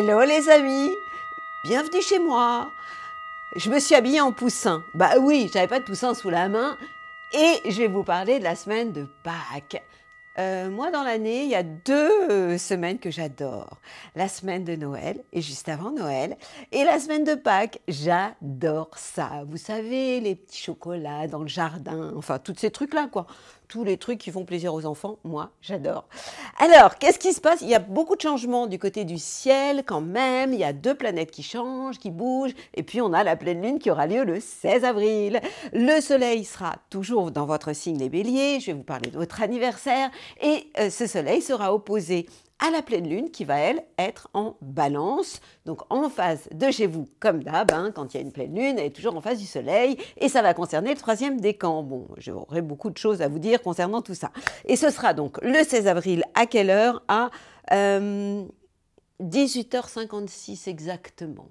Hello les amis, bienvenue chez moi. Je me suis habillée en poussin. Bah oui, j'avais pas de poussin sous la main et je vais vous parler de la semaine de Pâques. Moi, dans l'année, il y a deux semaines que j'adore. La semaine de Noël, et juste avant Noël, et la semaine de Pâques, j'adore ça. Vous savez, les petits chocolats dans le jardin, enfin, tous ces trucs-là, quoi. Tous les trucs qui font plaisir aux enfants, moi, j'adore. Alors, qu'est-ce qui se passe? Il y a beaucoup de changements du côté du ciel, quand même. Il y a deux planètes qui changent, qui bougent, et puis on a la pleine lune qui aura lieu le 16 avril. Le soleil sera toujours dans votre signe les béliers, je vais vous parler de votre anniversaire, et ce soleil sera opposé à la pleine lune qui va, elle, être en balance, donc en face de chez vous, comme d'hab, hein, quand il y a une pleine lune, elle est toujours en face du soleil, et ça va concerner le troisième décan. Bon, j'aurai beaucoup de choses à vous dire concernant tout ça. Et ce sera donc le 16 avril, à quelle heure? À 18h56 exactement.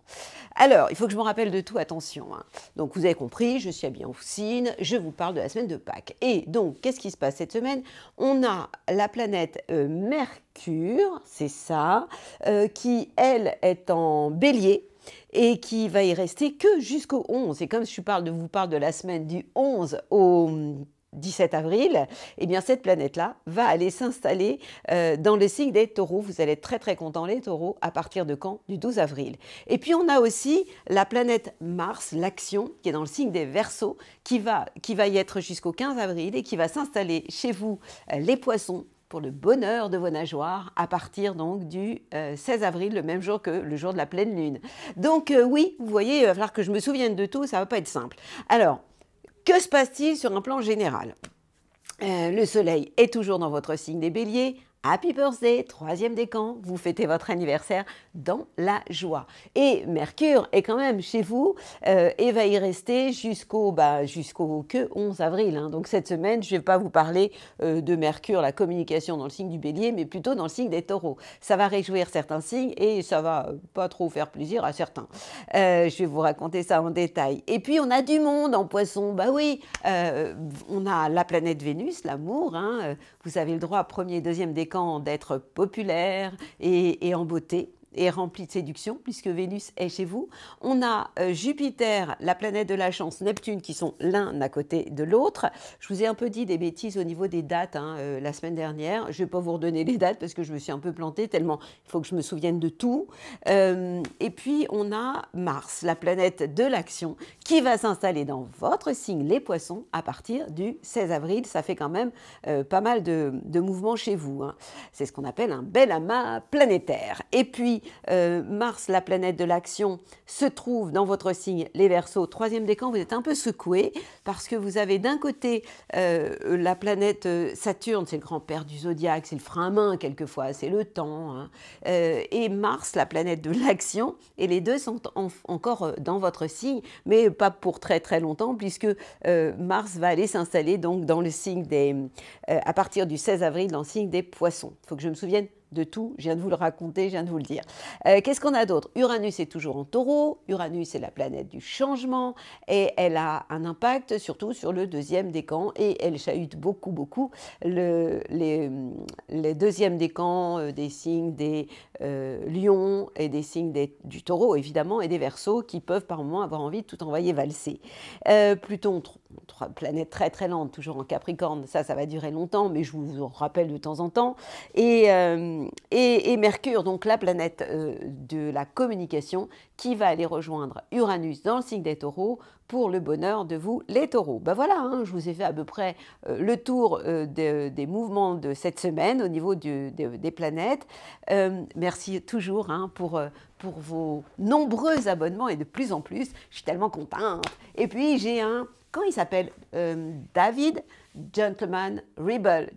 Alors, il faut que je me rappelle de tout, attention. Hein. Donc, vous avez compris, je suis habillée en foussine, je vous parle de la semaine de Pâques. Et donc, qu'est-ce qui se passe cette semaine? On a la planète Mercure, c'est ça, qui, elle, est en bélier et qui va y rester que jusqu'au 11. Et comme je vous parle de la semaine du 11 au 17 avril, eh bien cette planète-là va aller s'installer dans le signe des taureaux. Vous allez être très très contents les taureaux à partir de quand? Du 12 avril. Et puis on a aussi la planète Mars, l'action, qui est dans le signe des Verseaux, qui va y être jusqu'au 15 avril et qui va s'installer chez vous les poissons pour le bonheur de vos nageoires à partir donc du 16 avril, le même jour que le jour de la pleine lune. Donc oui, vous voyez, il va falloir que je me souvienne de tout, ça ne va pas être simple. Alors, que se passe-t-il sur un plan général? Le soleil est toujours dans votre signe des béliers. Happy birthday, troisième décan, vous fêtez votre anniversaire dans la joie. Et Mercure est quand même chez vous et va y rester jusqu'au que 11 avril. Hein. Donc cette semaine, je ne vais pas vous parler de Mercure, la communication dans le signe du bélier, mais plutôt dans le signe des taureaux. Ça va réjouir certains signes et ça va pas trop faire plaisir à certains. Je vais vous raconter ça en détail. Et puis on a du monde en poisson, bah oui, on a la planète Vénus, l'amour, hein. Vous avez le droit, premier et deuxième décan, d'être populaire et en beauté et rempli de séduction, puisque Vénus est chez vous. On a Jupiter, la planète de la chance, Neptune, qui sont l'un à côté de l'autre. Je vous ai un peu dit des bêtises au niveau des dates hein, la semaine dernière. Je ne vais pas vous redonner les dates parce que je me suis un peu plantée, tellement il faut que je me souvienne de tout. Et puis, on a Mars, la planète de l'action, qui va s'installer dans votre signe, les poissons, à partir du 16 avril. Ça fait quand même pas mal de mouvements chez vous. Hein. C'est ce qu'on appelle un bel amas planétaire. Et puis, Mars, la planète de l'action, se trouve dans votre signe, les Verseaux, troisième décan. Vous êtes un peu secoué parce que vous avez d'un côté la planète Saturne, c'est le grand-père du zodiaque, c'est le frein à main quelquefois, c'est le temps. Hein, et Mars, la planète de l'action, et les deux sont encore dans votre signe, mais pas pour très très longtemps puisque Mars va aller s'installer donc dans le signe à partir du 16 avril dans le signe des Poissons. Il faut que je me souvienne de tout, je viens de vous le raconter, je viens de vous le dire. Qu'est-ce qu'on a d'autre? Uranus est toujours en taureau, Uranus est la planète du changement et elle a un impact surtout sur le deuxième décan et elle chahute beaucoup les deuxièmes décans des signes des lions et des signes du taureau évidemment et des Verseaux qui peuvent par moments avoir envie de tout envoyer valser. Pluton, planète très très lente, toujours en Capricorne, ça va durer longtemps mais je vous en rappelle de temps en temps. Et Mercure, donc la planète de la communication, qui va aller rejoindre Uranus dans le signe des taureaux pour le bonheur de vous, les taureaux. Ben voilà, hein, je vous ai fait à peu près le tour des mouvements de cette semaine au niveau des planètes. Merci toujours hein, pour vos nombreux abonnements et de plus en plus, je suis tellement contente. Et puis j'ai comment il s'appelle David Gentleman Rebel.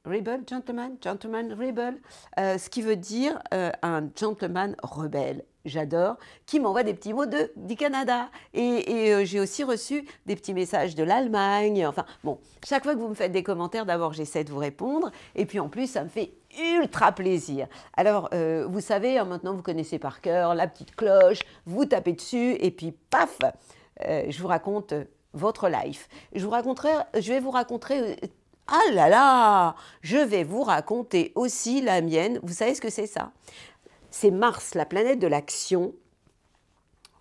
Gentleman rebel, ce qui veut dire un gentleman rebelle. J'adore, qui m'envoie des petits mots du Canada. Et j'ai aussi reçu des petits messages de l'Allemagne. Enfin, bon, chaque fois que vous me faites des commentaires, d'abord, j'essaie de vous répondre. Et puis, en plus, ça me fait ultra plaisir. Alors, vous savez, maintenant, vous connaissez par cœur la petite cloche. Vous tapez dessus et puis, paf, je vous raconte votre life. Je vais vous raconter... Ah là là, je vais vous raconter aussi la mienne. Vous savez ce que c'est ça? c'est Mars, la planète de l'action.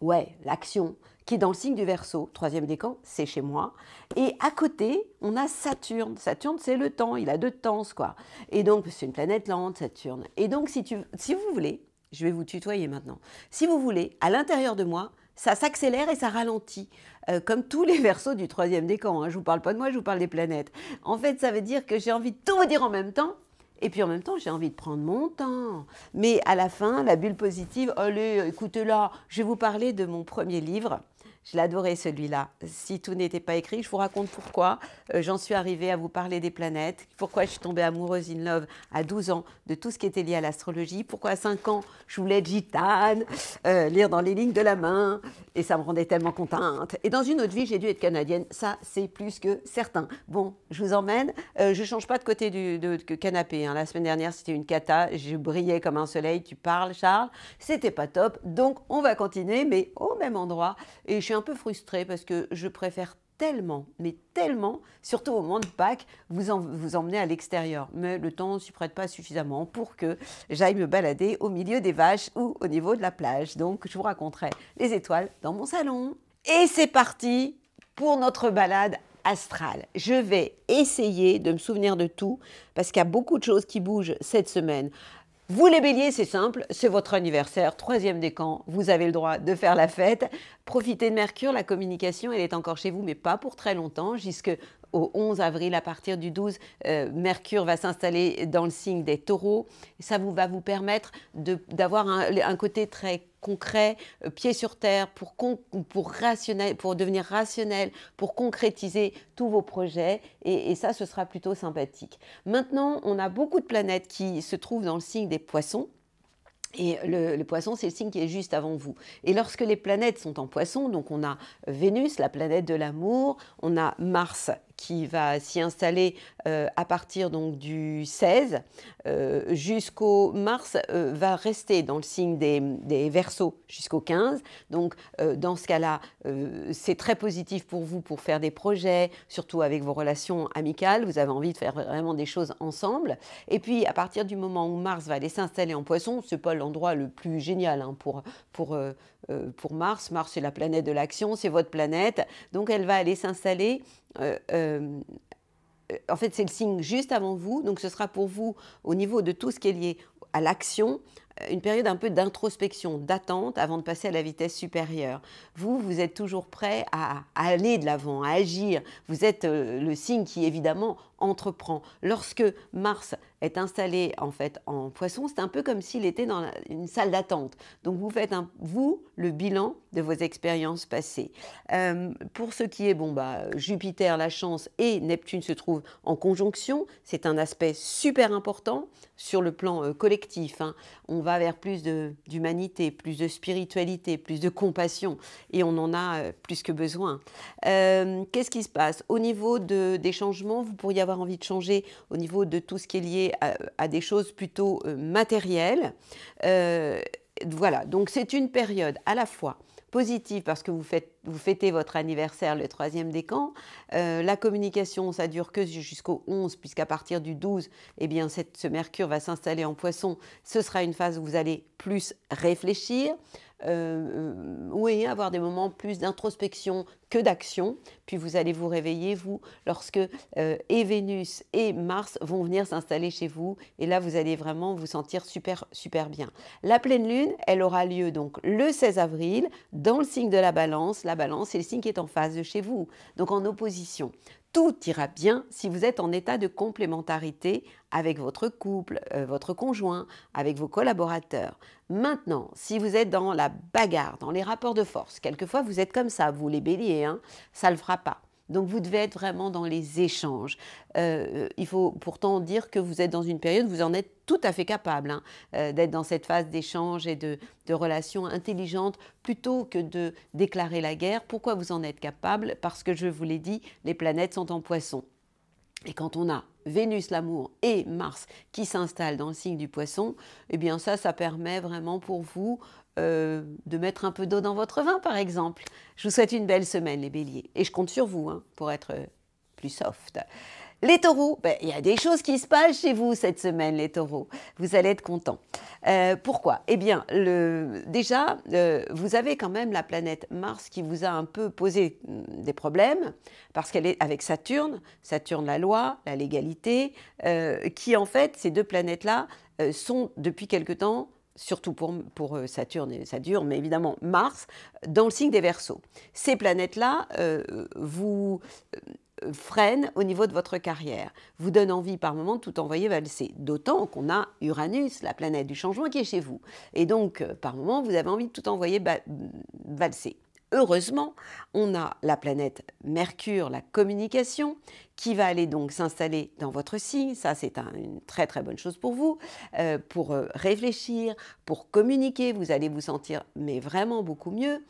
Ouais, l'action, qui est dans le signe du Verseau, troisième décan, c'est chez moi. Et à côté, on a Saturne. Saturne, c'est le temps, il a 2 temps, quoi. Et donc, c'est une planète lente, Saturne. Et donc, si vous voulez, je vais vous tutoyer maintenant, si vous voulez, à l'intérieur de moi, ça s'accélère et ça ralentit, comme tous les Verseaux du troisième décan. Hein. Je ne vous parle pas de moi, je vous parle des planètes. En fait, ça veut dire que j'ai envie de tout vous dire en même temps. Et puis en même temps, j'ai envie de prendre mon temps. Mais à la fin, la bulle positive, allez, écoutez là, je vais vous parler de mon premier livre. Je l'adorais celui-là. Si tout n'était pas écrit, je vous raconte pourquoi j'en suis arrivée à vous parler des planètes, pourquoi je suis tombée amoureuse in love à 12 ans de tout ce qui était lié à l'astrologie, pourquoi à 5 ans je voulais être gitane, lire dans les lignes de la main, et ça me rendait tellement contente. Et dans une autre vie, j'ai dû être canadienne, ça c'est plus que certain. Bon, je vous emmène, je ne change pas de côté du canapé. Hein. La semaine dernière, c'était une cata, je brillais comme un soleil, tu parles Charles, c'était pas top, donc on va continuer, mais au même endroit. Et je suis un peu frustrée parce que je préfère tellement, mais tellement, surtout au moment de Pâques, vous emmener à l'extérieur. Mais le temps ne s'y prête pas suffisamment pour que j'aille me balader au milieu des vaches ou au niveau de la plage. Donc, je vous raconterai les étoiles dans mon salon. Et c'est parti pour notre balade astrale. Je vais essayer de me souvenir de tout parce qu'il y a beaucoup de choses qui bougent cette semaine. Vous les béliers, c'est simple, c'est votre anniversaire, troisième décan, vous avez le droit de faire la fête. Profitez de Mercure, la communication, elle est encore chez vous, mais pas pour très longtemps, jusqu'au 11 avril, à partir du 12, Mercure va s'installer dans le signe des taureaux. Ça va vous permettre d'avoir un côté très concret, pied sur terre, pour devenir rationnel, pour concrétiser tous vos projets. Et ça, ce sera plutôt sympathique. Maintenant, on a beaucoup de planètes qui se trouvent dans le signe des poissons. Et le poisson, c'est le signe qui est juste avant vous. Et lorsque les planètes sont en poisson, donc on a Vénus, la planète de l'amour, on a Mars qui va s'y installer à partir donc du 16 jusqu'au Mars va rester dans le signe des Verseaux jusqu'au 15. Donc dans ce cas-là, c'est très positif pour vous pour faire des projets, surtout avec vos relations amicales. Vous avez envie de faire vraiment des choses ensemble. Et puis à partir du moment où Mars va aller s'installer en Poisson, c'est pas l'endroit le plus génial hein, pour Mars. Mars, c'est la planète de l'action, c'est votre planète. Donc elle va aller s'installer en fait, c'est le signe juste avant vous, donc ce sera pour vous, au niveau de tout ce qui est lié à l'action, une période un peu d'introspection, d'attente avant de passer à la vitesse supérieure. Vous êtes toujours prêt à aller de l'avant, à agir. Vous êtes le signe qui, évidemment, entreprend. Lorsque Mars est installé en fait en Poisson, c'est un peu comme s'il était dans une salle d'attente. Donc vous faites le bilan de vos expériences passées. Pour ce qui est Jupiter, la chance et Neptune se trouvent en conjonction. C'est un aspect super important sur le plan collectif. Hein. On va vers plus d'humanité, plus de spiritualité, plus de compassion et on en a plus que besoin. Qu'est-ce qui se passe? Au niveau des changements, vous pourriez avoir envie de changer au niveau de tout ce qui est lié à des choses plutôt matérielles. Voilà, donc c'est une période à la fois positive parce que vous fêtez votre anniversaire le 3e décan. La communication, ça dure que jusqu'au 11, puisqu'à partir du 12, eh bien, ce Mercure va s'installer en Poisson. Ce sera une phase où vous allez plus réfléchir, oui, avoir des moments plus d'introspection que d'action. Puis vous allez vous réveiller, vous, lorsque et Vénus et Mars vont venir s'installer chez vous. Et là, vous allez vraiment vous sentir super, super bien. La pleine lune, elle aura lieu donc le 16 avril dans le signe de la Balance. La Balance, c'est le signe qui est en face de chez vous, donc en opposition. Tout ira bien si vous êtes en état de complémentarité avec votre couple, votre conjoint, avec vos collaborateurs. Maintenant, si vous êtes dans la bagarre, dans les rapports de force, quelquefois vous êtes comme ça, vous les béliers, hein, ça ne le fera pas. Donc vous devez être vraiment dans les échanges. Il faut pourtant dire que vous êtes dans une période où vous en êtes tout à fait capable hein, d'être dans cette phase d'échange et de relations intelligentes plutôt que de déclarer la guerre. Pourquoi vous en êtes capable? Parce que je vous l'ai dit, les planètes sont en Poisson. Et quand on a Vénus, l'amour, et Mars qui s'installent dans le signe du Poisson, eh bien ça permet vraiment pour vous de mettre un peu d'eau dans votre vin, par exemple. Je vous souhaite une belle semaine, les béliers. Et je compte sur vous hein, pour être plus soft. Les taureaux, ben, il y a des choses qui se passent chez vous cette semaine, les taureaux. Vous allez être contents. Pourquoi? Eh bien, déjà, vous avez quand même la planète Mars qui vous a un peu posé des problèmes, parce qu'elle est avec Saturne, Saturne la loi, la légalité, qui en fait, ces deux planètes-là sont depuis quelque temps, surtout pour Saturne, et ça dure, mais évidemment Mars, dans le signe des Verseaux. Ces planètes-là vous freinent au niveau de votre carrière, vous donnent envie par moment de tout envoyer valser, d'autant qu'on a Uranus, la planète du changement, qui est chez vous. Et donc, par moment, vous avez envie de tout envoyer valser. Heureusement, on a la planète Mercure, la communication, qui va aller donc s'installer dans votre signe. Ça, c'est une très très bonne chose pour vous, pour réfléchir, pour communiquer. Vous allez vous sentir mais vraiment beaucoup mieux.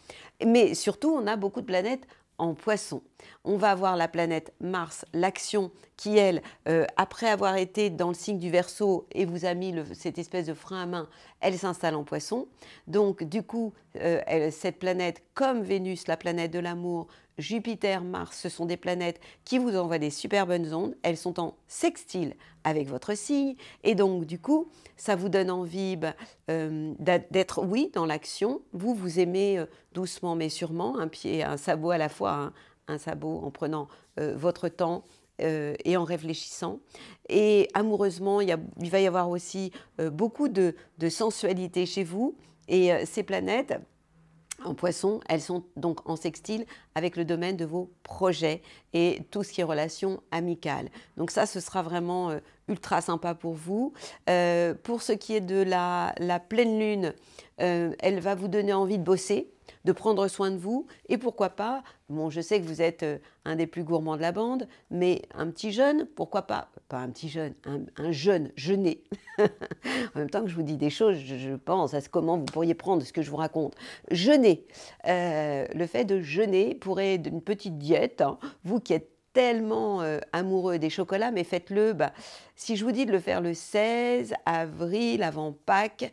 Mais surtout, on a beaucoup de planètes en Poisson. On va avoir la planète Mars, l'action, qui elle, après avoir été dans le signe du Verseau et vous a mis cette espèce de frein à main, elle s'installe en Poisson. Donc du coup, cette planète, comme Vénus, la planète de l'amour, Jupiter, Mars, ce sont des planètes qui vous envoient des super bonnes ondes. Elles sont en sextile avec votre signe. Et donc, du coup, ça vous donne envie d'être, oui, dans l'action. Vous aimez doucement mais sûrement, un pied, un sabot à la fois, hein, un sabot en prenant votre temps et en réfléchissant. Et amoureusement, il va y avoir aussi beaucoup de sensualité chez vous. Et ces planètes en Poisson, elles sont donc en sextile avec le domaine de vos projets et tout ce qui est relations amicales. Donc ça, ce sera vraiment ultra sympa pour vous. Pour ce qui est de la pleine lune, elle va vous donner envie de bosser, de prendre soin de vous, et pourquoi pas, bon, je sais que vous êtes un des plus gourmands de la bande, mais un petit jeune, pourquoi pas un petit jeune, un jeune jeûner. En même temps que je vous dis des choses, je pense à comment vous pourriez prendre ce que je vous raconte. Jeûner, le fait de jeûner pourrait être une petite diète, hein, vous qui êtes tellement amoureux des chocolats, mais faites-le, si je vous dis de le faire le 16 avril avant Pâques,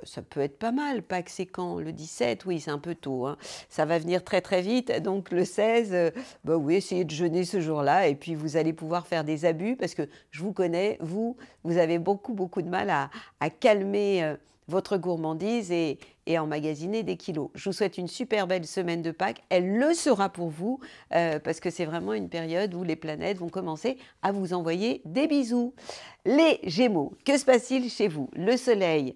ça peut être pas mal. Pâques, c'est quand? Le 17? Oui, c'est un peu tôt, hein. Ça va venir très très vite. Donc le 16, oui, essayez de jeûner ce jour-là et puis vous allez pouvoir faire des abus parce que je vous connais, vous avez beaucoup de mal à calmer votre gourmandise et emmagasiner des kilos. Je vous souhaite une super belle semaine de Pâques. Elle le sera pour vous parce que c'est vraiment une période où les planètes vont commencer à vous envoyer des bisous. Les Gémeaux, que se passe-t-il chez vous? Le Soleil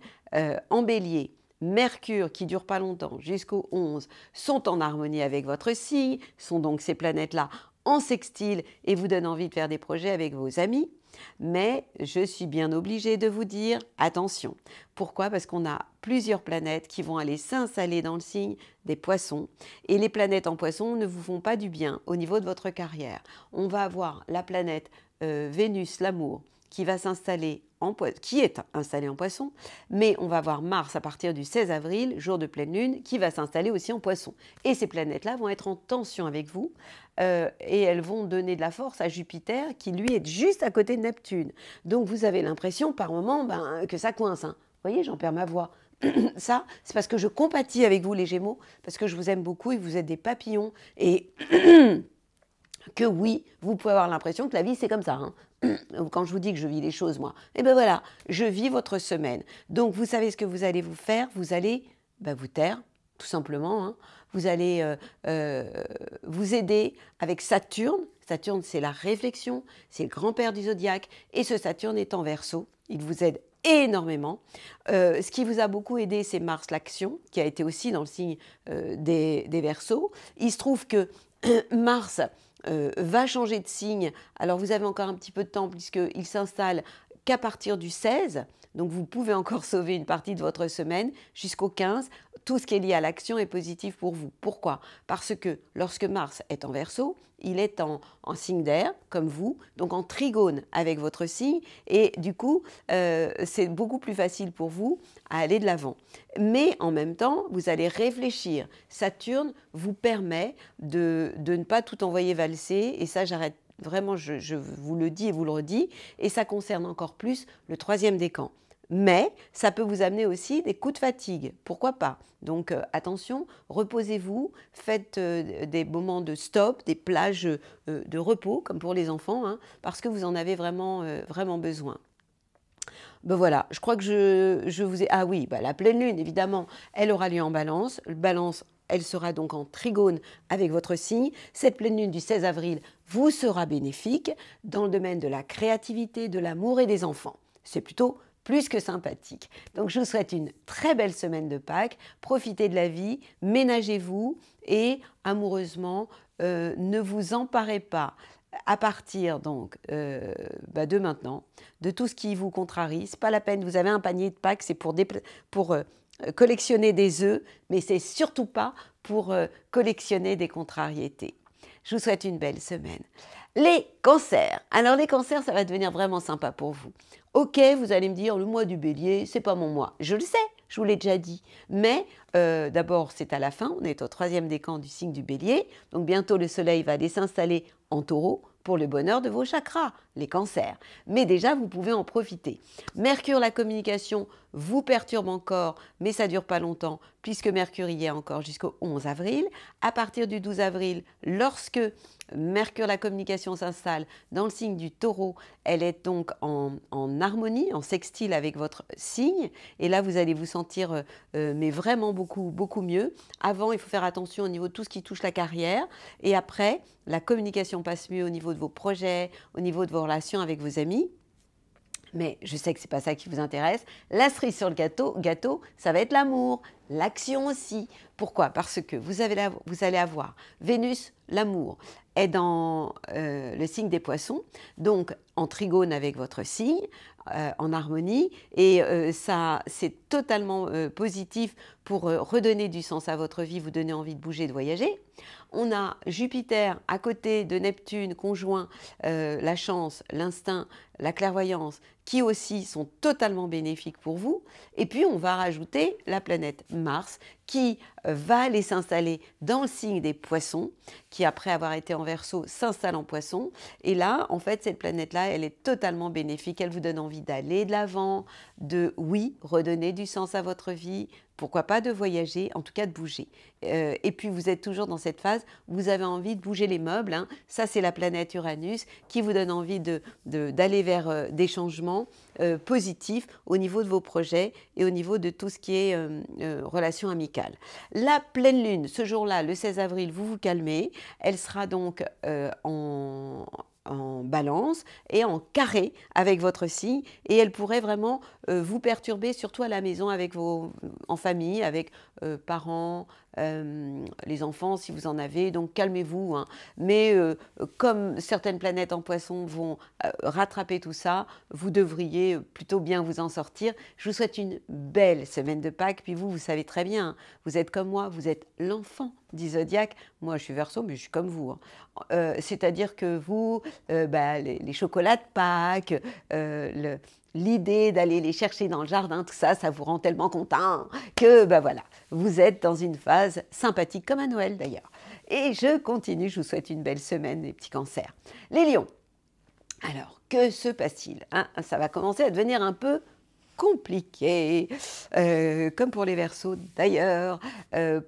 en Bélier, Mercure, qui dure pas longtemps, jusqu'au 11, sont en harmonie avec votre signe, sont donc ces planètes-là en sextile et vous donnent envie de faire des projets avec vos amis. Mais je suis bien obligée de vous dire, attention. Pourquoi? Parce qu'on a plusieurs planètes qui vont aller s'installer dans le signe des Poissons. Et les planètes en Poissons ne vous font pas du bien au niveau de votre carrière. On va avoir la planète Vénus, l'amour, qui va s'installer qui est installée en Poisson, mais on va avoir Mars à partir du 16 avril, jour de pleine lune, qui va s'installer aussi en Poisson. Et ces planètes-là vont être en tension avec vous et elles vont donner de la force à Jupiter qui, lui, est juste à côté de Neptune. Donc, vous avez l'impression, par moment, que ça coince. Hein. Vous voyez, j'en perds ma voix. Ça, c'est parce que je compatis avec vous, les Gémeaux, parce que je vous aime beaucoup et que vous êtes des papillons et que oui, vous pouvez avoir l'impression que la vie, c'est comme ça. Hein. Quand je vous dis que je vis les choses, moi, eh bien voilà, je vis votre semaine. Donc, vous savez ce que vous allez vous faire? Vous allez vous taire, tout simplement. Hein. Vous allez vous aider avec Saturne. Saturne, c'est la réflexion, c'est le grand-père du zodiaque. Et ce Saturne est en Verseau. Il vous aide énormément. Ce qui vous a beaucoup aidé, c'est Mars, l'action, qui a été aussi dans le signe des Verseaux. Il se trouve que Mars va changer de signe. Alors, vous avez encore un petit peu de temps puisqu'il s'installe qu'à partir du 16. Donc, vous pouvez encore sauver une partie de votre semaine jusqu'au 15. Tout ce qui est lié à l'action est positif pour vous. Pourquoi? Parce que lorsque Mars est en Verseau, il est en signe d'air, comme vous, donc en trigone avec votre signe. Et du coup, c'est beaucoup plus facile pour vous à aller de l'avant. Mais en même temps, vous allez réfléchir. Saturne vous permet de ne pas tout envoyer valser. Et ça, j'arrête. Vraiment, je vous le dis et vous le redis. Et ça concerne encore plus le troisième décan. Mais ça peut vous amener aussi des coups de fatigue, pourquoi pas. Donc attention, reposez-vous, faites des moments de stop, des plages de repos, comme pour les enfants, hein, parce que vous en avez vraiment, vraiment besoin. Ben voilà, je crois que je vous ai... Ah oui, ben la pleine lune, évidemment, elle aura lieu en balance. Balance, elle sera donc en trigone avec votre signe. Cette pleine lune du 16 avril vous sera bénéfique dans le domaine de la créativité, de l'amour et des enfants. C'est plutôt plus que sympathique. Donc je vous souhaite une très belle semaine de Pâques. Profitez de la vie, ménagez-vous et amoureusement, ne vous emparez pas à partir donc de maintenant, de tout ce qui vous contrarie. Ce n'est pas la peine, vous avez un panier de Pâques, c'est pour collectionner des œufs, mais c'est surtout pas pour collectionner des contrariétés. Je vous souhaite une belle semaine. Les cancers. Alors les cancers, ça va devenir vraiment sympa pour vous. Ok, vous allez me dire, le mois du bélier, c'est pas mon mois. Je le sais, je vous l'ai déjà dit. Mais d'abord, c'est à la fin, on est au 3e décan du signe du bélier. Donc bientôt, le soleil va aller s'installer en taureau pour le bonheur de vos chakras, les cancers. Mais déjà, vous pouvez en profiter. Mercure, la communication, vous perturbe encore, mais ça ne dure pas longtemps, puisque Mercure y est encore jusqu'au 11 avril. À partir du 12 avril, lorsque Mercure, la communication, s'installe dans le signe du taureau, elle est donc en harmonie, en sextile avec votre signe. Et là, vous allez vous sentir mais vraiment beaucoup mieux. Avant, il faut faire attention au niveau de tout ce qui touche la carrière. Et après, la communication passe mieux au niveau de vos projets, au niveau de vos relations avec vos amis. Mais je sais que ce n'est pas ça qui vous intéresse. La cerise sur le gâteau, ça va être l'amour, l'action aussi. Pourquoi? Parce que vous allez avoir Vénus, l'amour, est dans le signe des poissons, donc en trigone avec votre signe, en harmonie, et ça c'est totalement positif pour redonner du sens à votre vie, vous donner envie de bouger, de voyager. On a Jupiter à côté de Neptune, conjoint la chance, l'instinct, la clairvoyance, qui aussi sont totalement bénéfiques pour vous. Et puis on va rajouter la planète Mars, qui va aller s'installer dans le signe des poissons, qui après avoir été en Verseau s'installe en poisson. Et là, en fait, cette planète-là, elle est totalement bénéfique. Elle vous donne envie d'aller de l'avant, de, oui, redonner du sens à votre vie, pourquoi pas de voyager, en tout cas de bouger. Et puis vous êtes toujours dans cette phase où vous avez envie de bouger les meubles. Hein. Ça, c'est la planète Uranus qui vous donne envie d'aller vers des changements positifs au niveau de vos projets et au niveau de tout ce qui est relations amicales. La pleine lune, ce jour-là, le 16 avril, vous vous calmez. Elle sera donc en balance et en carré avec votre signe, et elle pourrait vraiment vous perturber, surtout à la maison, en famille, avec parents, les enfants si vous en avez, donc calmez-vous. Hein. Mais comme certaines planètes en poisson vont rattraper tout ça, vous devriez plutôt bien vous en sortir. Je vous souhaite une belle semaine de Pâques, puis vous savez très bien, hein, vous êtes comme moi, vous êtes l'enfant du zodiaque. Moi je suis Verseau, mais je suis comme vous. Hein. C'est-à-dire que vous, les chocolats de Pâques, l'idée d'aller les chercher dans le jardin, tout ça, ça vous rend tellement content que voilà, vous êtes dans une phase sympathique, comme à Noël d'ailleurs. Et je continue, je vous souhaite une belle semaine, les petits cancers. Les lions, alors que se passe-t-il? Ça va commencer à devenir un peu compliqué, comme pour les Verseaux d'ailleurs.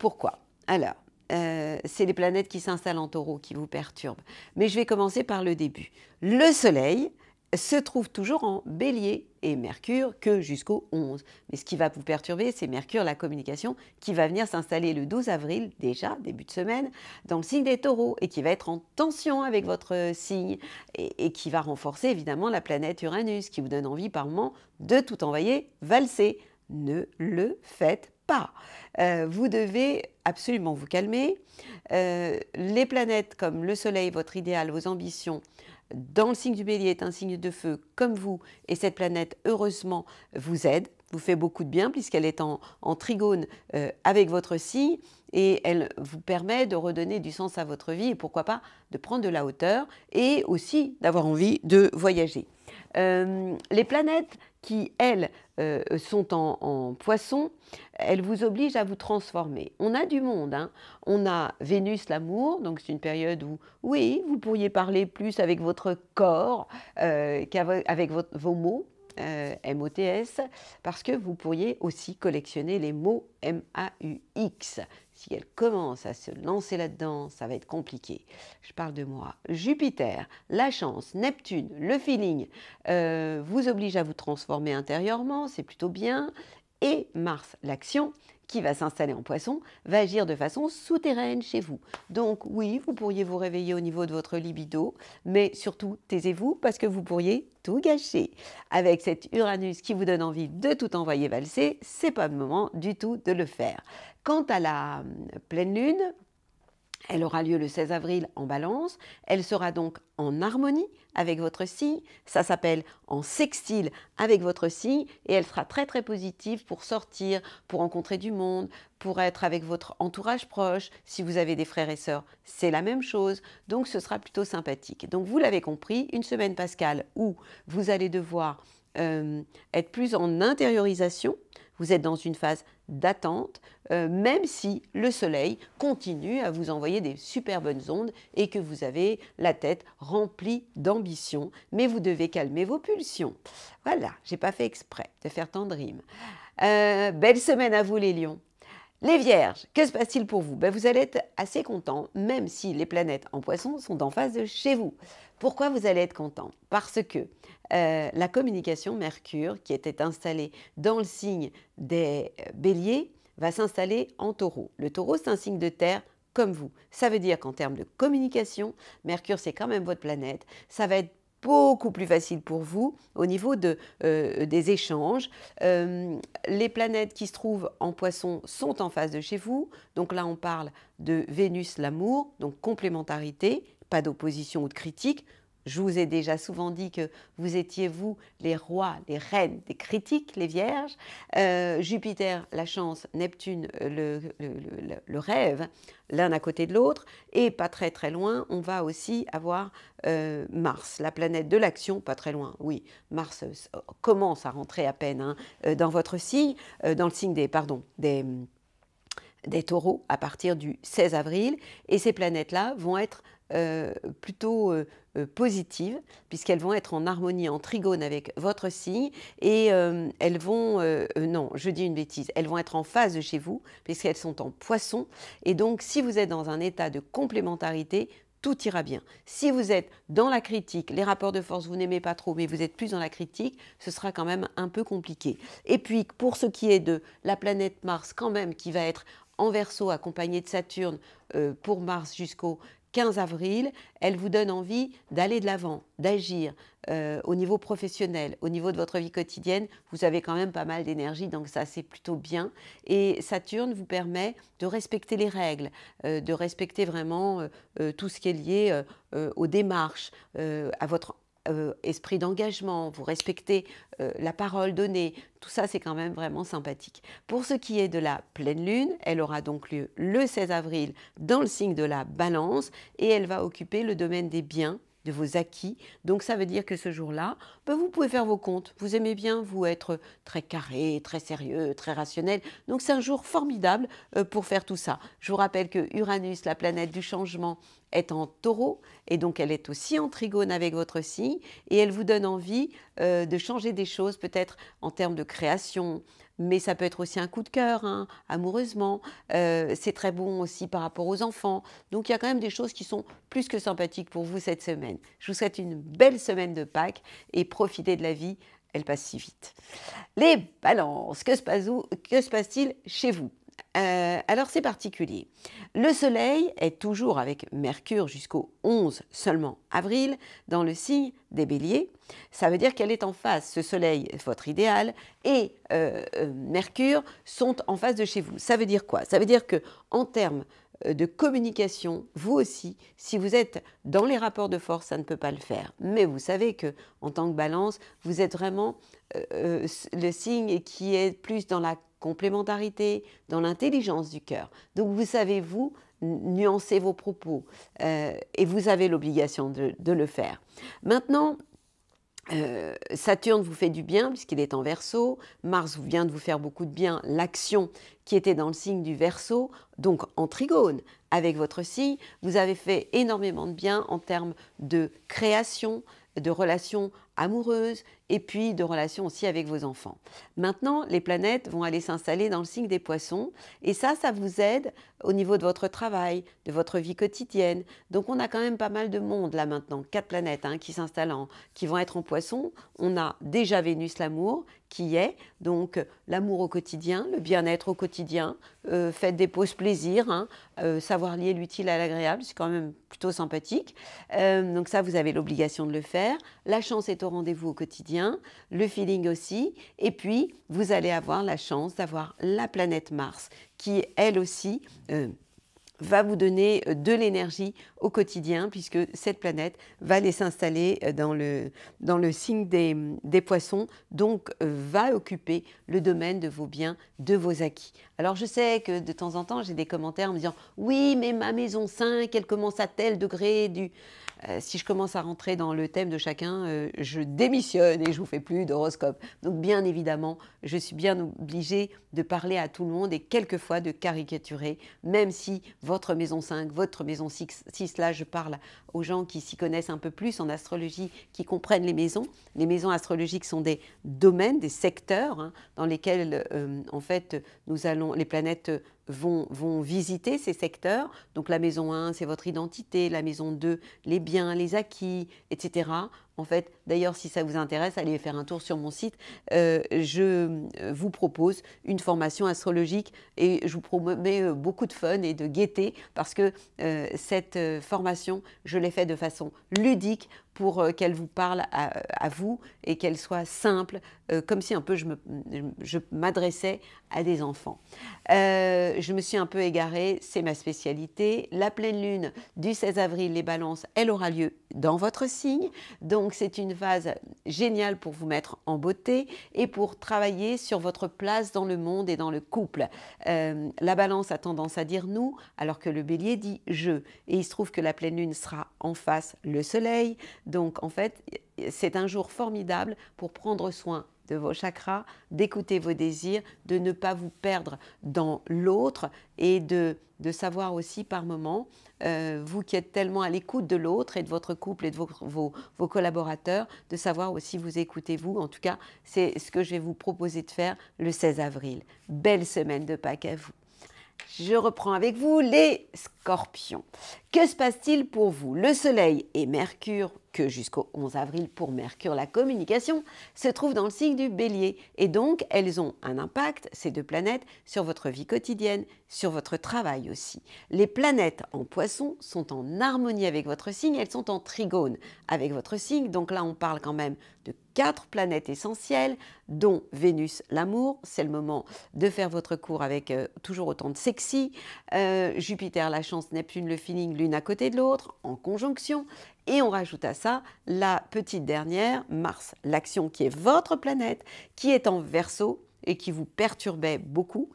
Pourquoi? Alors, c'est les planètes qui s'installent en taureau qui vous perturbent. Mais je vais commencer par le début. Le soleil se trouve toujours en bélier et Mercure que jusqu'au 11. Mais ce qui va vous perturber, c'est Mercure, la communication, qui va venir s'installer le 12 avril, déjà, début de semaine, dans le signe des taureaux, et qui va être en tension avec votre signe, et qui va renforcer évidemment la planète Uranus, qui vous donne envie par moment de tout envoyer valser. Ne le faites pas. Vous devez absolument vous calmer. Les planètes comme le soleil, votre idéal, vos ambitions, dans le signe du bélier est un signe de feu comme vous, et cette planète, heureusement, vous aide, vous fait beaucoup de bien puisqu'elle est en trigone avec votre signe, et elle vous permet de redonner du sens à votre vie et pourquoi pas de prendre de la hauteur et aussi d'avoir envie de voyager. Les planètes qui, elles, sont en poisson, elles vous obligent à vous transformer. On a du monde, hein. On a Vénus, l'amour, donc c'est une période où, oui, vous pourriez parler plus avec votre corps qu'avec vos mots. M-O-T-S, parce que vous pourriez aussi collectionner les mots M-A-U-X. Si elle commence à se lancer là-dedans, ça va être compliqué. Je parle de moi. Jupiter, la chance, Neptune, le feeling, vous oblige à vous transformer intérieurement, c'est plutôt bien. Et Mars, l'action, qui va s'installer en Poisson, va agir de façon souterraine chez vous. Donc oui, vous pourriez vous réveiller au niveau de votre libido, mais surtout, taisez-vous parce que vous pourriez tout gâcher. Avec cet Uranus qui vous donne envie de tout envoyer valser, c'est pas le moment du tout de le faire. Quant à la pleine lune, elle aura lieu le 16 avril en Balance, elle sera donc en harmonie avec votre signe, ça s'appelle en sextile avec votre signe et elle sera très très positive pour sortir, pour rencontrer du monde, pour être avec votre entourage proche, si vous avez des frères et sœurs, c'est la même chose, donc ce sera plutôt sympathique. Donc vous l'avez compris, une semaine pascale où vous allez devoir être plus en intériorisation, vous êtes dans une phase d'attente, même si le soleil continue à vous envoyer des super bonnes ondes et que vous avez la tête remplie d'ambition, mais vous devez calmer vos pulsions. Voilà, j'ai pas fait exprès de faire tant de rimes. Belle semaine à vous les lions. Les vierges, que se passe-t-il pour vous? Vous allez être assez content, même si les planètes en Poisson sont en face de chez vous. Pourquoi vous allez être content? Parce que la communication Mercure, qui était installée dans le signe des béliers, va s'installer en taureau. Le taureau, c'est un signe de terre comme vous. Ça veut dire qu'en termes de communication, Mercure, c'est quand même votre planète. Ça va être beaucoup plus facile pour vous au niveau des échanges. Les planètes qui se trouvent en Poisson sont en face de chez vous. Donc là, on parle de Vénus, l'amour, donc complémentarité, pas d'opposition ou de critique. Je vous ai déjà souvent dit que vous étiez, vous, les rois, les reines des critiques, les vierges. Jupiter, la chance, Neptune, le rêve, l'un à côté de l'autre. Et pas très très loin, on va aussi avoir Mars, la planète de l'action, pas très loin. Oui, Mars commence à rentrer à peine dans votre signe, dans le signe des taureaux à partir du 16 avril. Et ces planètes-là vont être plutôt positives, puisqu'elles vont être en harmonie, en trigone avec votre signe, et elles vont, non, je dis une bêtise, elles vont être en phase de chez vous, puisqu'elles sont en Poisson, et donc si vous êtes dans un état de complémentarité, tout ira bien. Si vous êtes dans la critique, les rapports de force, vous n'aimez pas trop, mais vous êtes plus dans la critique, ce sera quand même un peu compliqué. Et puis, pour ce qui est de la planète Mars, quand même, qui va être en Verseau, accompagnée de Saturne, pour Mars jusqu'au 15 avril, elle vous donne envie d'aller de l'avant, d'agir au niveau professionnel, au niveau de votre vie quotidienne. Vous avez quand même pas mal d'énergie, donc ça c'est plutôt bien. Et Saturne vous permet de respecter les règles, de respecter vraiment tout ce qui est lié aux démarches, à votre esprit d'engagement, vous respectez la parole donnée, tout ça c'est quand même vraiment sympathique. Pour ce qui est de la pleine lune, elle aura donc lieu le 16 avril dans le signe de la Balance et elle va occuper le domaine des biens, de vos acquis. Donc ça veut dire que ce jour-là, vous pouvez faire vos comptes. Vous aimez bien vous être très carré, très sérieux, très rationnel. Donc c'est un jour formidable pour faire tout ça. Je vous rappelle que Uranus, la planète du changement, est en Taureau et donc elle est aussi en trigone avec votre signe et elle vous donne envie de changer des choses peut-être en termes de création, mais ça peut être aussi un coup de cœur, hein, amoureusement. C'est très bon aussi par rapport aux enfants. Donc il y a quand même des choses qui sont plus que sympathiques pour vous cette semaine. Je vous souhaite une belle semaine de Pâques et profitez de la vie, elle passe si vite. Les balances, que se passe-t-il chez vous? Alors c'est particulier. Le soleil est toujours avec Mercure jusqu'au 11 seulement avril dans le signe des béliers. Ça veut dire qu'elle est en face, ce soleil, votre idéal, et Mercure sont en face de chez vous. Ça veut dire quoi? Ça veut dire que en termes de communication, vous aussi, si vous êtes dans les rapports de force, ça ne peut pas le faire. Mais vous savez que en tant que balance, vous êtes vraiment le signe qui est plus dans la complémentarité, dans l'intelligence du cœur. Donc vous savez, vous, nuancer vos propos et vous avez l'obligation de le faire. Maintenant, Saturne vous fait du bien puisqu'il est en Verseau, Mars vient de vous faire beaucoup de bien, l'action qui était dans le signe du Verseau, donc en trigone avec votre signe, vous avez fait énormément de bien en termes de création, de relations amoureuse et puis de relations aussi avec vos enfants. Maintenant, les planètes vont aller s'installer dans le signe des poissons et ça vous aide au niveau de votre travail, de votre vie quotidienne. Donc on a quand même pas mal de monde là maintenant, 4 planètes qui s'installent, qui vont être en poissons. On a déjà Vénus l'amour qui y est, donc l'amour au quotidien, le bien-être au quotidien, faites des pauses plaisir, savoir lier l'utile à l'agréable, c'est quand même plutôt sympathique. Donc ça, vous avez l'obligation de le faire. La chance est au rendez-vous au quotidien, le feeling aussi. Et puis, vous allez avoir la chance d'avoir la planète Mars qui, elle aussi, va vous donner de l'énergie au quotidien puisque cette planète va aller s'installer dans le signe des poissons, donc va occuper le domaine de vos biens, de vos acquis. Alors je sais que de temps en temps j'ai des commentaires en me disant « Oui, mais ma maison 5, elle commence à tel degré du… » Si je commence à rentrer dans le thème de chacun, je démissionne et je ne vous fais plus d'horoscope. Donc bien évidemment, je suis bien obligée de parler à tout le monde et quelquefois de caricaturer, même si votre maison 5, votre maison 6, là je parle aux gens qui s'y connaissent un peu plus en astrologie, qui comprennent les maisons. Les maisons astrologiques sont des domaines, des secteurs dans lesquels en fait les planètes vont visiter ces secteurs. Donc la maison 1, c'est votre identité, la maison 2, les biens, les acquis, etc. En fait, d'ailleurs, si ça vous intéresse, allez faire un tour sur mon site. Je vous propose une formation astrologique et je vous promets beaucoup de fun et de gaieté parce que cette formation, je l'ai faite de façon ludique pour qu'elle vous parle à vous et qu'elle soit simple, comme si un peu je m'adressais à des enfants. Je me suis un peu égarée, c'est ma spécialité. La pleine lune du 16 avril, les balances, elle aura lieu dans votre signe. Donc c'est une phase géniale pour vous mettre en beauté et pour travailler sur votre place dans le monde et dans le couple. La balance a tendance à dire nous, alors que le bélier dit je. Et il se trouve que la pleine lune sera en face le soleil. Donc en fait, c'est un jour formidable pour prendre soin de vos chakras, d'écouter vos désirs, de ne pas vous perdre dans l'autre et de savoir aussi par moments, vous qui êtes tellement à l'écoute de l'autre et de votre couple et de vos collaborateurs, de savoir aussi vous écoutez vous. En tout cas, c'est ce que je vais vous proposer de faire le 16 avril. Belle semaine de Pâques à vous. Je reprends avec vous les scorpions. Que se passe-t-il pour vous? Le soleil et Mercure, que jusqu'au 11 avril pour Mercure, la communication, se trouvent dans le signe du bélier. Et donc, elles ont un impact, ces deux planètes, sur votre vie quotidienne, sur votre travail aussi. Les planètes en poisson sont en harmonie avec votre signe, elles sont en trigone avec votre signe. Donc là, on parle quand même de 4 planètes essentielles, dont Vénus, l'amour. C'est le moment de faire votre cours avec toujours autant de sexy. Jupiter, la chance, Neptune, le feeling, l'une à côté de l'autre, en conjonction. Et on rajoute à ça la petite dernière, Mars, l'action qui est votre planète, qui est en Verseau et qui vous perturbait beaucoup,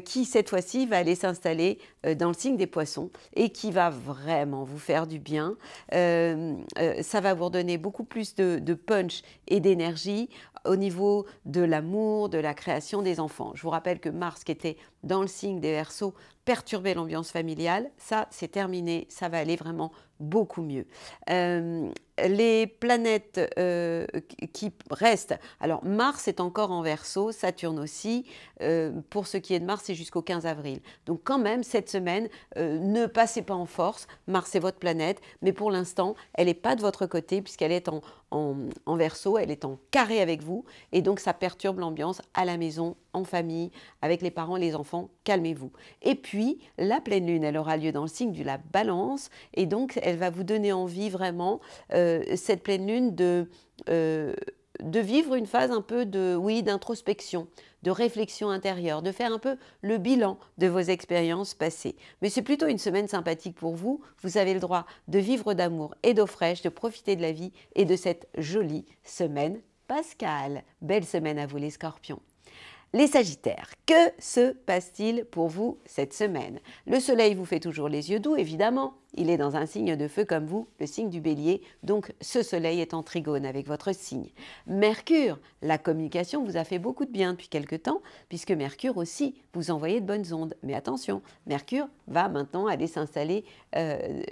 qui cette fois-ci va aller s'installer dans le signe des poissons et qui va vraiment vous faire du bien. Ça va vous redonner beaucoup plus de punch et d'énergie au niveau de l'amour, de la création des enfants. Je vous rappelle que Mars, qui était dans le signe des Verseaux, perturbait l'ambiance familiale. Ça, c'est terminé. Ça va aller vraiment beaucoup mieux. Les planètes qui restent, alors Mars est encore en Verseau, Saturne aussi, pour ce qui est de Mars, c'est jusqu'au 15 avril. Donc quand même, cette semaine, ne passez pas en force, Mars est votre planète, mais pour l'instant, elle n'est pas de votre côté puisqu'elle est en Verseau, elle est en carré avec vous, et donc ça perturbe l'ambiance à la maison, en famille, avec les parents, les enfants, calmez-vous. Et puis, la pleine lune, elle aura lieu dans le signe de la Balance, et donc elle va vous donner envie vraiment, cette pleine lune, de vivre une phase un peu d'introspection, de réflexion intérieure, de faire un peu le bilan de vos expériences passées. Mais c'est plutôt une semaine sympathique pour vous. Vous avez le droit de vivre d'amour et d'eau fraîche, de profiter de la vie et de cette jolie semaine pascale. Belle semaine à vous les scorpions. Les Sagittaires, que se passe-t-il pour vous cette semaine? Le soleil vous fait toujours les yeux doux, évidemment. Il est dans un signe de feu comme vous, le signe du bélier, donc ce soleil est en trigone avec votre signe. Mercure, la communication vous a fait beaucoup de bien depuis quelque temps, puisque Mercure aussi vous envoyait de bonnes ondes. Mais attention, Mercure va maintenant aller s'installer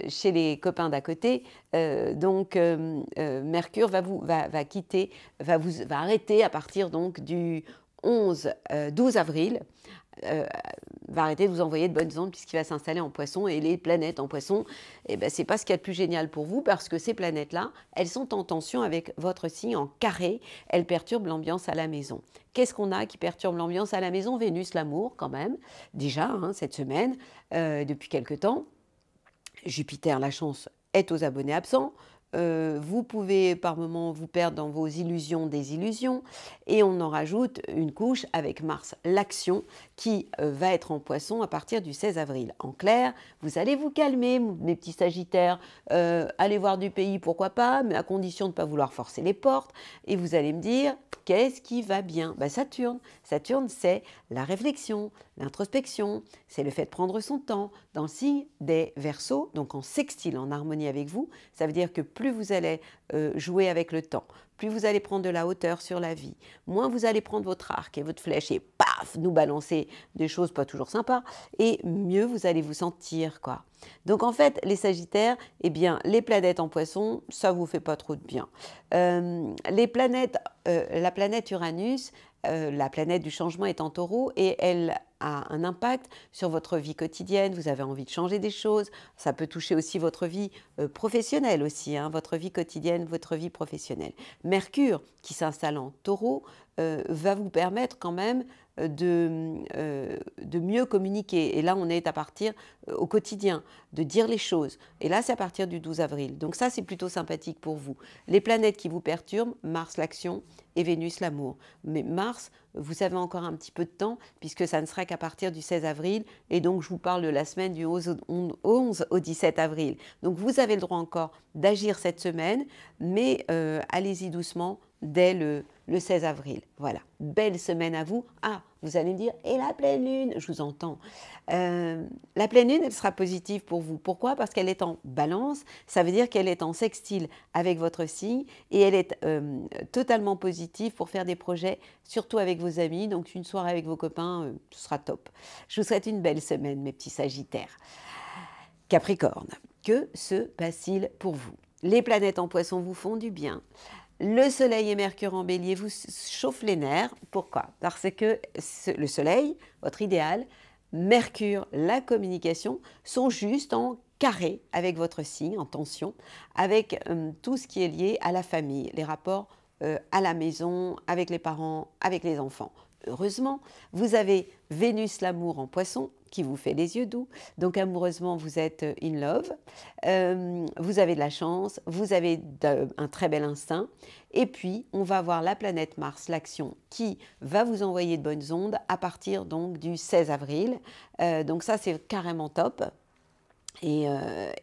chez les copains d'à côté, Mercure va quitter, va arrêter à partir donc du 12 avril, va arrêter de vous envoyer de bonnes ondes puisqu'il va s'installer en poisson, et les planètes en poisson, eh ben, c'est pas ce qu'il y a de plus génial pour vous, parce que ces planètes-là, elles sont en tension avec votre signe en carré, elles perturbent l'ambiance à la maison. Qu'est-ce qu'on a qui perturbe l'ambiance à la maison? Vénus, l'amour quand même, déjà cette semaine, depuis quelque temps. Jupiter, la chance, est aux abonnés absents. Vous pouvez par moments vous perdre dans vos illusions, désillusions, et on en rajoute une couche avec Mars, l'action, qui va être en poisson à partir du 16 avril. En clair, vous allez vous calmer, mes petits sagittaires, allez voir du pays, pourquoi pas, mais à condition de ne pas vouloir forcer les portes, et vous allez me dire, qu'est-ce qui va bien? Saturne. Saturne, c'est la réflexion, l'introspection, c'est le fait de prendre son temps. Dans le signe des Verseaux, donc en sextile, en harmonie avec vous, ça veut dire que plus vous allez jouer avec le temps, plus vous allez prendre de la hauteur sur la vie, moins vous allez prendre votre arc et votre flèche et paf, nous balancer des choses pas toujours sympas, et mieux vous allez vous sentir, quoi. Donc en fait, les Sagittaires, eh bien, les planètes en poisson, ça vous fait pas trop de bien. La planète Uranus, la planète du changement, est en Taureau, et elle a un impact sur votre vie quotidienne. Vous avez envie de changer des choses. Ça peut toucher aussi votre vie professionnelle aussi, votre vie quotidienne, votre vie professionnelle. Mercure, qui s'installe en Taureau, va vous permettre quand même de mieux communiquer. Et là, on est à partir au quotidien, de dire les choses. Et là, c'est à partir du 12 avril. Donc ça, c'est plutôt sympathique pour vous. Les planètes qui vous perturbent, Mars, l'action, et Vénus, l'amour. Mais Mars, vous avez encore un petit peu de temps, puisque ça ne sera qu'à partir du 16 avril. Et donc, je vous parle de la semaine du 11 au 17 avril. Donc, vous avez le droit encore d'agir cette semaine, mais allez-y doucement dès le 16 avril. Voilà, belle semaine à vous. Ah, vous allez me dire, et la pleine lune? Je vous entends. La pleine lune, elle sera positive pour vous. Pourquoi? Parce qu'elle est en balance, ça veut dire qu'elle est en sextile avec votre signe, et elle est totalement positive pour faire des projets, surtout avec vos amis. Donc une soirée avec vos copains, ce sera top. Je vous souhaite une belle semaine, mes petits sagittaires. Capricorne, que se passe-t-il pour vous? Les planètes en poisson vous font du bien. Le soleil et Mercure en bélier vous chauffent les nerfs. Pourquoi? Parce que le soleil, votre idéal, Mercure, la communication, sont juste en carré avec votre signe, en tension, avec tout ce qui est lié à la famille, les rapports à la maison, avec les parents, avec les enfants. Heureusement, vous avez Vénus, l'amour, en poisson, qui vous fait les yeux doux. Donc amoureusement, vous êtes in love. Vous avez de la chance, vous avez un très bel instinct. Et puis, on va avoir la planète Mars, l'action, qui va vous envoyer de bonnes ondes à partir donc du 16 avril. Donc ça, c'est carrément top. Et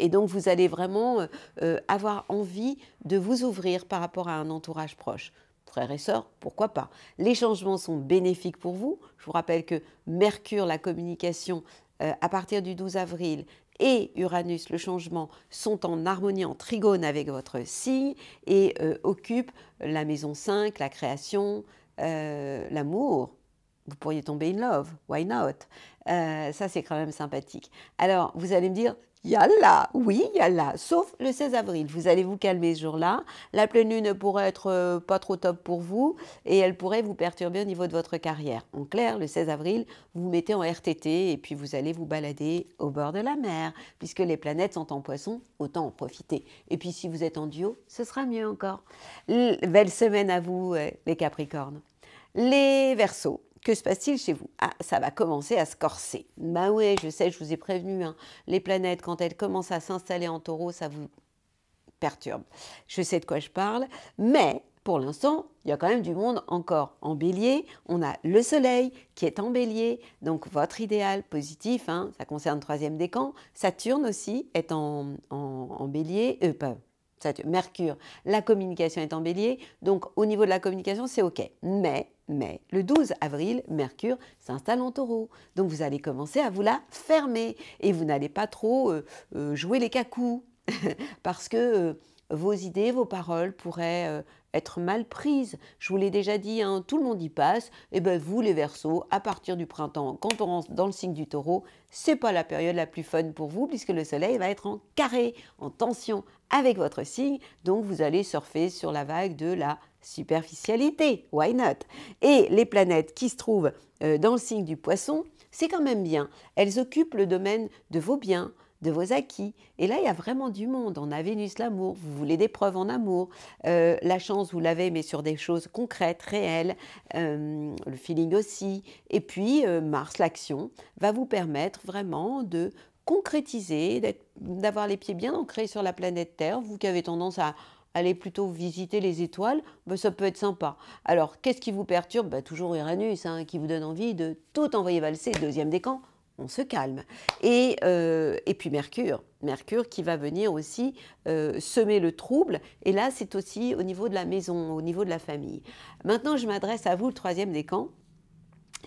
donc, vous allez vraiment avoir envie de vous ouvrir par rapport à un entourage proche. Frères et sœurs, pourquoi pas? Les changements sont bénéfiques pour vous. Je vous rappelle que Mercure, la communication, à partir du 12 avril, et Uranus, le changement, sont en harmonie, en trigone avec votre signe, et occupent la maison 5, la création, l'amour. Vous pourriez tomber in love, why not? Ça, c'est quand même sympathique. Alors, vous allez me dire, yalla, oui, yalla, sauf le 16 avril. Vous allez vous calmer ce jour-là. La pleine lune pourrait être pas trop top pour vous, et elle pourrait vous perturber au niveau de votre carrière. En clair, le 16 avril, vous vous mettez en RTT et puis vous allez vous balader au bord de la mer. Puisque les planètes sont en poisson, autant en profiter. Et puis si vous êtes en duo, ce sera mieux encore. Belle semaine à vous, les Capricornes. Les Verseaux. Que se passe-t-il chez vous? Ah, ça va commencer à se corser. Bah ouais, je sais, je vous ai prévenu, les planètes, quand elles commencent à s'installer en Taureau, ça vous perturbe. Je sais de quoi je parle, mais pour l'instant, il y a quand même du monde encore en Bélier. On a le Soleil qui est en Bélier, donc votre idéal positif, ça concerne le 3e décan. Saturne aussi est en Bélier, Mercure, la communication est en Bélier, donc au niveau de la communication, c'est OK. Mais Mais le 12 avril, Mercure s'installe en Taureau. Donc vous allez commencer à vous la fermer et vous n'allez pas trop jouer les cacous parce que vos idées, vos paroles pourraient être mal prises. Je vous l'ai déjà dit, hein, tout le monde y passe. Et bien vous, les Verseaux, à partir du printemps, quand on rentre dans le signe du Taureau, c'est pas la période la plus fun pour vous puisque le Soleil va être en carré, en tension avec votre signe. Donc vous allez surfer sur la vague de la superficialité. Why not? Et les planètes qui se trouvent dans le signe du Poisson, c'est quand même bien. Elles occupent le domaine de vos biens, de vos acquis. Et là, il y a vraiment du monde. On a Vénus l'amour, vous voulez des preuves en amour. La chance, vous l'avez, mais sur des choses concrètes, réelles. Le feeling aussi. Et puis, Mars, l'action, va vous permettre vraiment de concrétiser, d'avoir les pieds bien ancrés sur la planète Terre. Vous qui avez tendance à aller plutôt visiter les étoiles, ben ça peut être sympa. Alors, qu'est-ce qui vous perturbe? Ben, toujours Uranus, hein, qui vous donne envie de tout envoyer valser, deuxième décan. On se calme. Et puis Mercure qui va venir aussi semer le trouble. Et là, c'est aussi au niveau de la maison, au niveau de la famille. Maintenant, je m'adresse à vous, le troisième décan.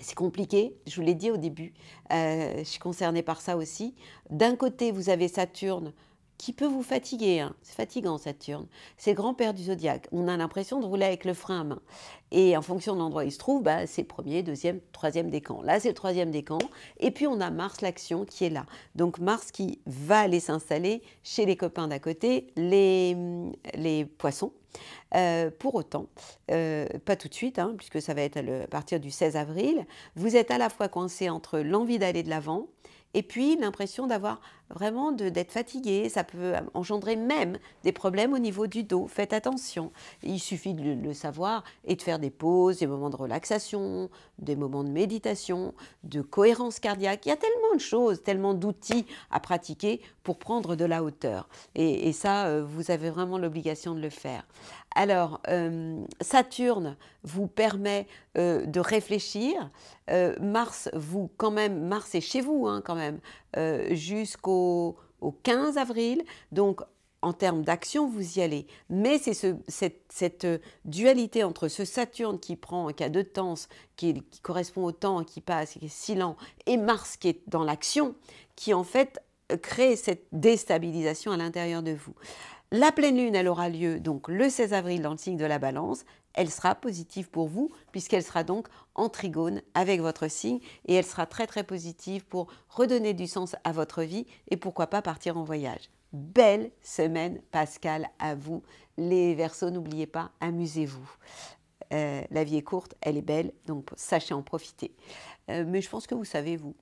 C'est compliqué, je vous l'ai dit au début. Je suis concernée par ça aussi. D'un côté, vous avez Saturne qui peut vous fatiguer, hein. C'est fatigant Saturne, c'est le grand-père du zodiaque, on a l'impression de rouler avec le frein à main. Et en fonction de l'endroit où il se trouve, bah, c'est premier, deuxième, troisième décan. Là, c'est le troisième décan. Et puis, on a Mars, l'action, qui est là. Donc, Mars qui va aller s'installer chez les copains d'à côté, les poissons. Pour autant, pas tout de suite, hein, puisque ça va être à partir du 16 avril, vous êtes à la fois coincé entre l'envie d'aller de l'avant et puis l'impression d'avoir vraiment d'être fatigué. Ça peut engendrer même des problèmes au niveau du dos. Faites attention. Il suffit de le savoir et de faire des pauses, des moments de relaxation, des moments de méditation, de cohérence cardiaque. Il y a tellement de choses, tellement d'outils à pratiquer pour prendre de la hauteur. Et ça, vous avez vraiment l'obligation de le faire. Alors, Saturne vous permet de réfléchir. Mars est chez vous hein, quand même, jusqu'au 15 avril. Donc, en termes d'action, vous y allez. Mais c'est cette dualité entre ce Saturne qui a deux tenses, qui correspond au temps qui passe, qui est si lent, et Mars qui est dans l'action, qui en fait crée cette déstabilisation à l'intérieur de vous. La pleine lune, elle aura lieu donc le 16 avril dans le signe de la Balance. Elle sera positive pour vous puisqu'elle sera donc en trigone avec votre signe et elle sera très très positive pour redonner du sens à votre vie et pourquoi pas partir en voyage. Belle semaine pascale à vous. Les Verseaux, n'oubliez pas, amusez-vous. La vie est courte, elle est belle, donc sachez en profiter. Mais je pense que vous savez, vous.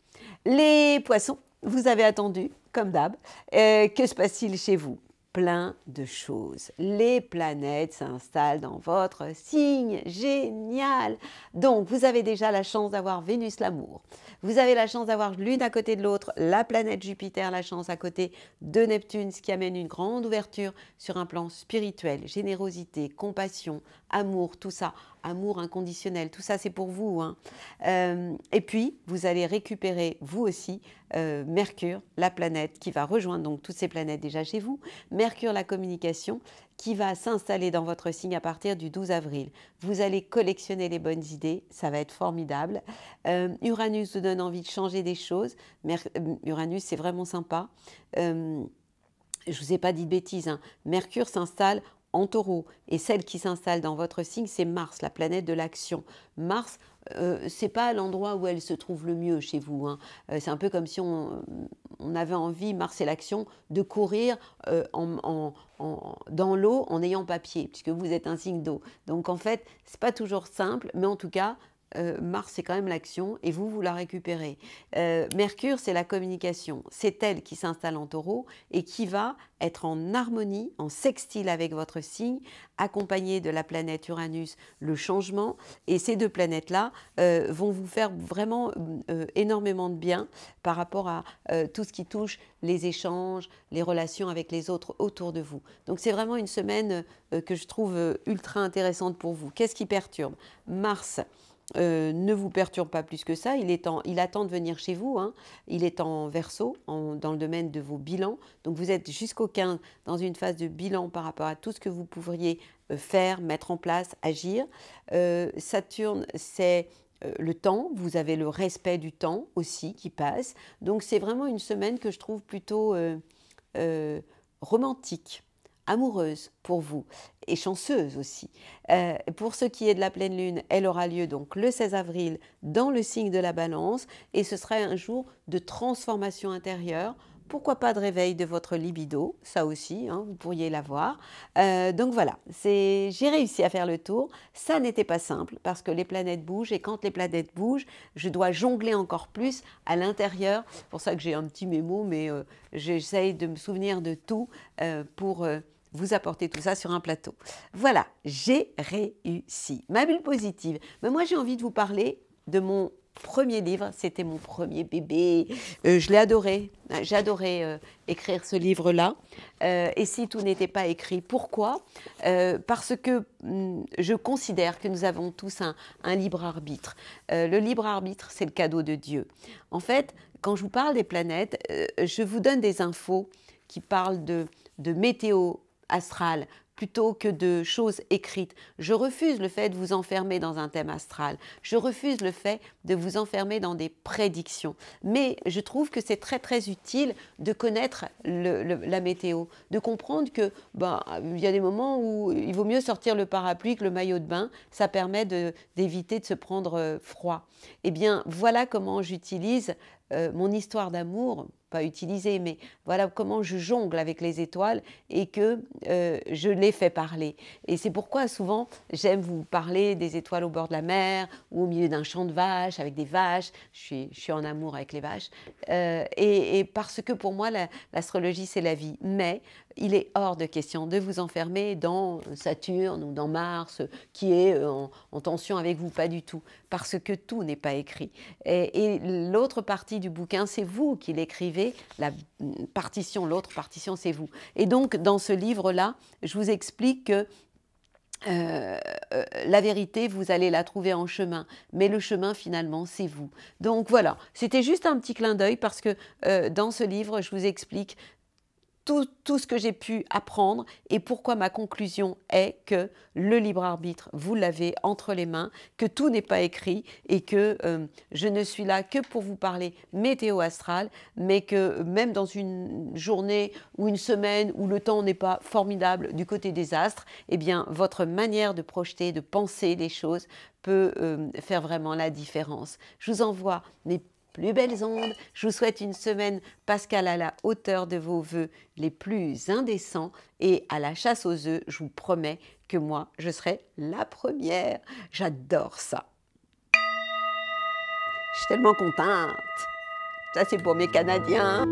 Les Poissons, vous avez attendu, comme d'hab. Que se passe-t-il chez vous? Plein de choses. Les planètes s'installent dans votre signe. Génial! Donc, vous avez déjà la chance d'avoir Vénus l'amour. Vous avez la chance d'avoir l'une à côté de l'autre, la planète Jupiter, la chance à côté de Neptune, ce qui amène une grande ouverture sur un plan spirituel, générosité, compassion, amour, tout ça. Amour inconditionnel, tout ça c'est pour vous. Hein. Et puis, vous allez récupérer, vous aussi, Mercure, la planète, qui va rejoindre donc toutes ces planètes déjà chez vous. Mercure, la communication, qui va s'installer dans votre signe à partir du 12 avril. Vous allez collectionner les bonnes idées, ça va être formidable. Uranus vous donne envie de changer des choses. Uranus, c'est vraiment sympa. Je ne vous ai pas dit de bêtises, hein. Mercure s'installe en Taureau. Et celle qui s'installe dans votre signe, c'est Mars, la planète de l'action. Mars, c'est pas l'endroit où elle se trouve le mieux chez vous. Hein. C'est un peu comme si on avait envie, Mars et l'action, de courir dans l'eau en ayant pas pied, puisque vous êtes un signe d'eau. Donc en fait, c'est pas toujours simple, mais en tout cas, Mars, c'est quand même l'action et vous la récupérez. Mercure, c'est la communication. C'est elle qui s'installe en Taureau et qui va être en harmonie, en sextile avec votre signe, accompagnée de la planète Uranus, le changement. Et ces deux planètes-là vont vous faire vraiment énormément de bien par rapport à tout ce qui touche les échanges, les relations avec les autres autour de vous. Donc c'est vraiment une semaine que je trouve ultra intéressante pour vous. Qu'est-ce qui perturbe? Mars ne vous perturbe pas plus que ça, il attend de venir chez vous, hein. Il est en Verseau, dans le domaine de vos bilans, donc vous êtes jusqu'au 15 dans une phase de bilan par rapport à tout ce que vous pourriez faire, mettre en place, agir. Saturne, c'est le temps, vous avez le respect du temps aussi qui passe. Donc c'est vraiment une semaine que je trouve plutôt romantique, amoureuse pour vous et chanceuse aussi. Pour ce qui est de la pleine lune, elle aura lieu donc le 16 avril dans le signe de la Balance et ce sera un jour de transformation intérieure. Pourquoi pas de réveil de votre libido, ça aussi, hein, vous pourriez l'avoir. Donc voilà, j'ai réussi à faire le tour. Ça n'était pas simple parce que les planètes bougent et quand les planètes bougent, je dois jongler encore plus à l'intérieur. C'est pour ça que j'ai un petit mémo, mais j'essaye de me souvenir de tout pour vous apporter tout ça sur un plateau. Voilà, j'ai réussi. Ma bulle positive. Mais moi, j'ai envie de vous parler de mon premier livre, c'était mon premier bébé, je l'ai adoré, j'ai adoré écrire ce livre-là, et si tout n'était pas écrit, pourquoi? Parce que je considère que nous avons tous un libre arbitre. Le libre arbitre, c'est le cadeau de Dieu. En fait, quand je vous parle des planètes, je vous donne des infos qui parlent de météo astrale, plutôt que de choses écrites. Je refuse le fait de vous enfermer dans un thème astral. Je refuse le fait de vous enfermer dans des prédictions. Mais je trouve que c'est très très utile de connaître la météo, de comprendre que il y a des moments où il vaut mieux sortir le parapluie que le maillot de bain. Ça permet d'éviter de se prendre froid. Eh bien, voilà comment j'utilise mon histoire d'amour, pas utilisée, mais voilà comment je jongle avec les étoiles et que je les fais parler. Et c'est pourquoi souvent j'aime vous parler des étoiles au bord de la mer ou au milieu d'un champ de vaches avec des vaches. Je suis en amour avec les vaches. Et parce que pour moi, l'astrologie, c'est la vie. Mais il est hors de question de vous enfermer dans Saturne ou dans Mars qui est en tension avec vous, pas du tout, parce que tout n'est pas écrit. Et l'autre partie du bouquin, c'est vous qui l'écrivez, la partition, l'autre partition, c'est vous. Et donc, dans ce livre-là, je vous explique que la vérité, vous allez la trouver en chemin, mais le chemin finalement, c'est vous. Donc voilà, c'était juste un petit clin d'œil parce que dans ce livre, je vous explique tout ce que j'ai pu apprendre et pourquoi ma conclusion est que le libre arbitre, vous l'avez entre les mains, que tout n'est pas écrit et que je ne suis là que pour vous parler météo astrale, mais que même dans une journée ou une semaine où le temps n'est pas formidable du côté des astres, eh bien votre manière de projeter, de penser les choses peut faire vraiment la différence. Je vous envoie mes plus belles ondes. Je vous souhaite une semaine pascale à la hauteur de vos vœux les plus indécents et à la chasse aux œufs, je vous promets que moi, je serai la première. J'adore ça. Je suis tellement contente. Ça, c'est pour mes Canadiens.